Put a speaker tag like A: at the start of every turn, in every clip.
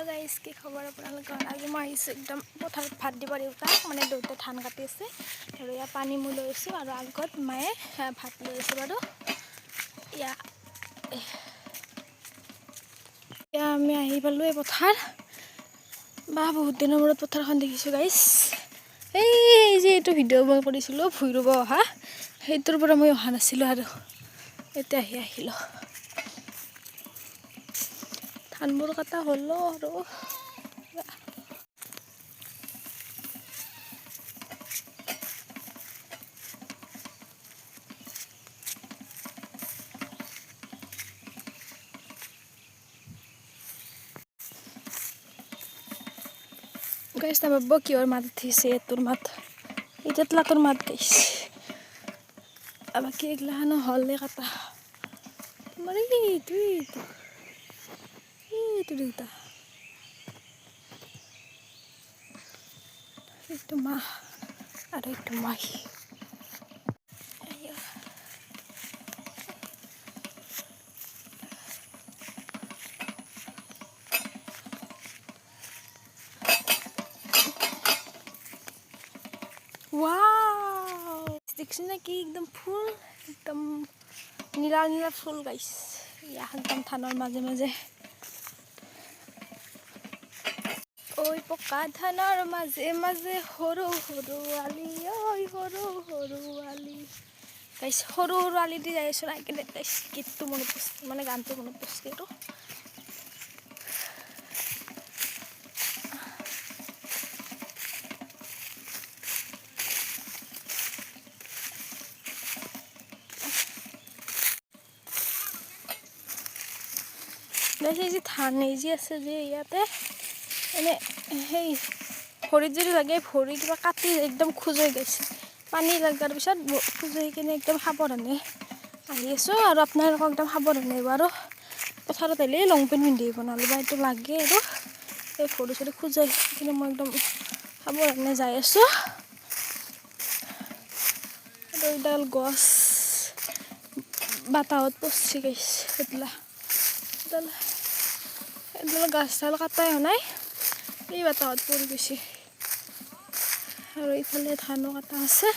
A: Guys কি খবৰ আপোনালোকৰ? আজি মই আহিছোঁ একদম পথাৰত ভাত দিব দেউতাক, মানে দেউতাই ধান কাটি আছে আৰু ইয়াত পানী মই লৈ আছোঁ আৰু আগত মায়ে ভাত লৈ আছে বাৰু। এতিয়া আমি আহি পালোঁ এই পথাৰ। বা বহুত দিনৰ মূৰত পথাৰখন দেখিছোঁ গাইজ। এই যে এইটো ভিডিঅ' মই কৰিছিলোঁ ভূঁই ৰুব অহা, সেইটোৰ পৰা মই অহা নাছিলোঁ আৰু এতিয়া আহিলোঁ। ধানবোৰ কটা হ'লো আৰু গাইজ নাভাবিব কিহৰ মাত উঠিছে, এইটোৰ মাত এতিয়া তোৰ মাত গাইছে। বাকী এইগিলাখানো হ'লে কাটা তোমাৰ এইটো দেউতা, এইটো মা আৰু এইটো মই। ওয়াও দেখছি না কি একদম ফুল, একদম নীলা নীলা ফুল গাইছ। একদম ধানৰ মাজে মাজে ওই পকা ধানৰ মাজে মাজে সৰু সৰু আলি, ঐ সৰু সৰু আলি গাইছ। সৰু সৰু আলি দি যাই আছোঁ নাই কেনে গাইছ, গীতটো মনত পৰছে, মানে গানটো মনত পৰছে আৰু এই যে ধান এই যে আছে যে ইয়াতে এনে সেই ভৰিত যদি লাগে ভৰি কিবা কাটি একদম খোজৈ গৈছে। পানী লগাৰ পিছত খোজৈ কিনে একদম সাৱধানে আহি আছোঁ আৰু আপোনালোকক একদম সাৱধানে আহিব। আৰু পথাৰত আহিলে লং পেণ্ট পিন্ধি আহিব, নহ'লে বা এইটো লাগে আৰু এই ভৰি চৰি খোজৈ কিনে মই একদম সাৱধানে যাই আছোঁ। আৰু এইডাল গছ বাটাহত পচি গৈছে, এইডাল গাছডাল কাটাই হোৱা নাই, এই বাটাহত পৰি গৈছে। আৰু এইফালে ধানো কাটা আছে,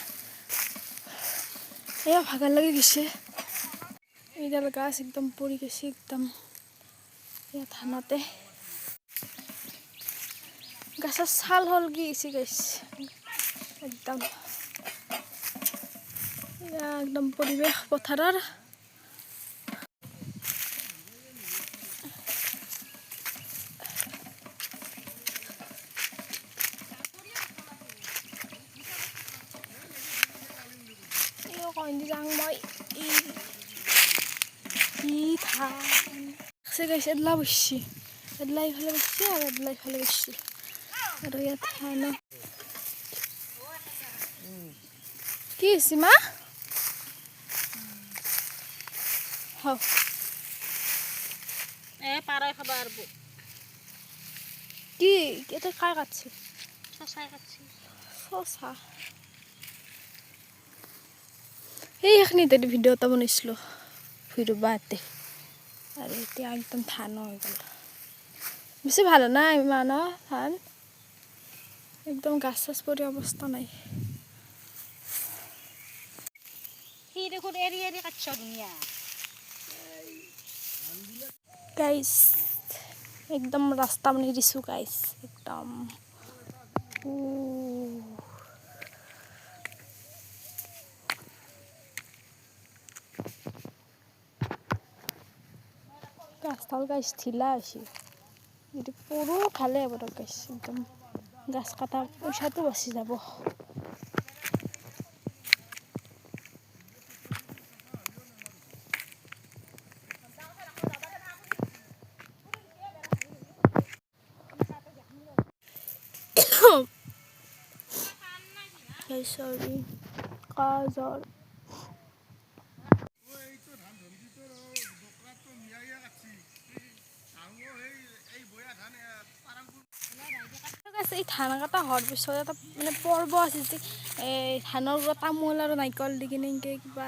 A: এয়া ভাগাৰ লাগি গৈছে। এইডাল গাছ একদম পৰি গৈছে, একদম এয়া ধানতে গাছৰ ছাল হলগি গৈছে গাইছ। একদম এয়া একদম পৰিৱেশ পথাৰৰ। কইন্দি যাং মই ধান গাইছে, এডলা বসছি, এডলা ইফালে বসছি আর এডলা ইফালে বসছি। আর ইয়াত ধান কি হয়েছে মা?
B: পাড়ায় খাবার আরবো
A: কি এটা কার কাটছে?
B: শশায় কাটছি
A: শশা। এইখিনিতে ভিডিঅ' এটা বনাইছিলোঁ ভূঁই ৰুবা ইয়াতে, আৰু এতিয়া একদম ধান হৈ গ'ল। বেছি ভাল নাই ইমান ধান, একদম গাছ চাছ পৰি অৱস্থা নাই।
B: সি দেখোন এৰি এৰি কাটছ ধুনীয়া
A: গাইছ একদম ৰাস্তা বনাই দিছোঁ গাইছ, একদম গাছডাল গাইছ ঢিলা হৈছে, যদি পৰো ভালে হ'ব তো গাইছ, একদম গাছ কটা পইচাটো বাচি যাব। চৰি কাজৰ এই ধান কটা হোৱাৰ পিছত এটা মানে পৰ্ব আছে যে এই ধানৰ তামোল আৰু নাৰিকল দি কিনে এনেকৈ কিবা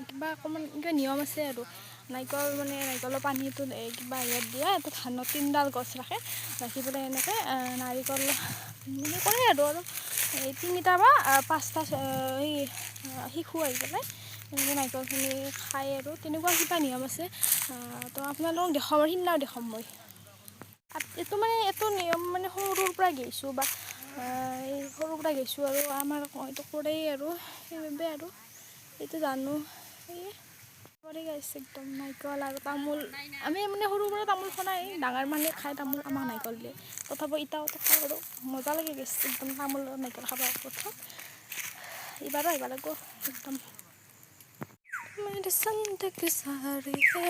A: কিবা অকণমান কিবা নিয়ম আছে আৰু নাৰিকল মানে নাৰিকলৰ পানীটো কিবা ইয়াত দিয়ে এটা ধানত 3ডাল গছ ৰাখি পেলাই এনেকৈ নাৰিকল মানে কৰে আৰু এই 3টা বা 5টা এই শিশু আহি পেলাই এনেকৈ নাৰিকলখিনি খায় আৰু তেনেকুৱা কিবা নিয়ম আছে তো আপোনালোকক দেখাম আৰু সিদিনাও দেখাম মই এইটো মানে এইটো নিয়ম মানে সৰুৰ পৰা গৈছোঁ বা এই সৰুৰ পৰা গৈছোঁ আৰু আমাৰ এইটো কৰেই আৰু সেইবাবে আৰু এইটো জানো সেয়ে কৰি গাইছে একদম নাৰিকল আৰু তামোল আমি মানে সৰুৰ পৰা তামোল খোৱাই ডাঙৰ মানুহে খায় তামোল আমাক নাৰিকল দিয়ে তথাপি ইটাওতো খাওঁ আৰু মজা লাগে গৈছে একদম তামোল নাৰিকল খাব প্ৰথম এইবাৰো আহিব লাগিব একদম मेरे संग के सारे है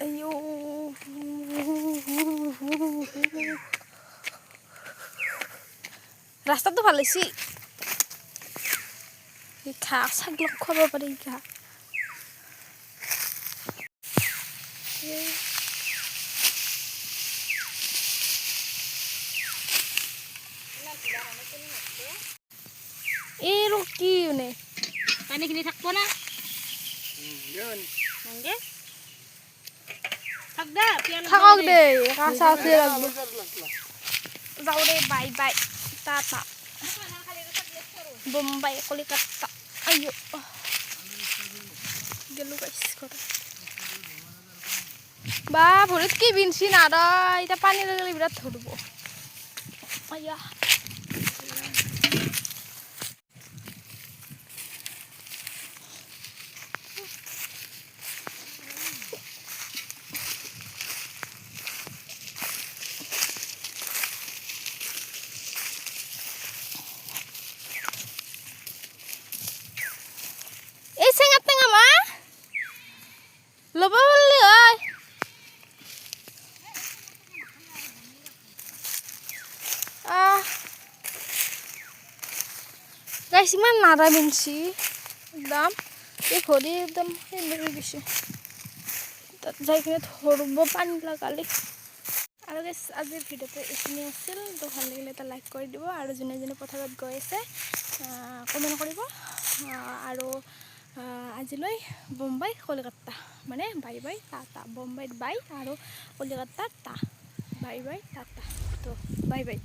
A: अयो ৰাস্তাটো ভাল হৈছে ঘাঁহ ছাগলীক খুৱাব পাৰি ঘাঁহ এই ৰ কি মানে
B: পানীখিনি থাকব না নাংগে থাক দা পিয়াল
A: থাকক দে কাঁচা আছে লাগব যাও দে বাই বাই টাটা বোম্বাই কলিকাতা আইও গেলো গাইছ ঘৰত বা ভৰিত কি বিনছি না ৰ এতিয়া পানী লাগিলে বিৰাট ধৰিব আয়া এই চেঙা টেঙা মা ল'ব পাৰলি হয় গাইছ ইমান নাৰা বিনছি একদম এই ভৰি একদম সেই লৈ গৈছে তাত যাই কিনে ধৰিব পানী লগালি আৰু গাইছ আজিৰ ভিডিঅ'টো এইখিনি আছিল তো ভাল লাগিলে এটা লাইক কৰি দিব আৰু যোনে যোনে পথাৰত গৈ আছে কমেণ্ট কৰিব আৰু আজিলৈ বোম্বাই কলিকাতা মানে বাই বাই টাটা বোম্বাইত বাই আৰু কলিকাতাত টা বাই বাই টাটা তো বাই বাই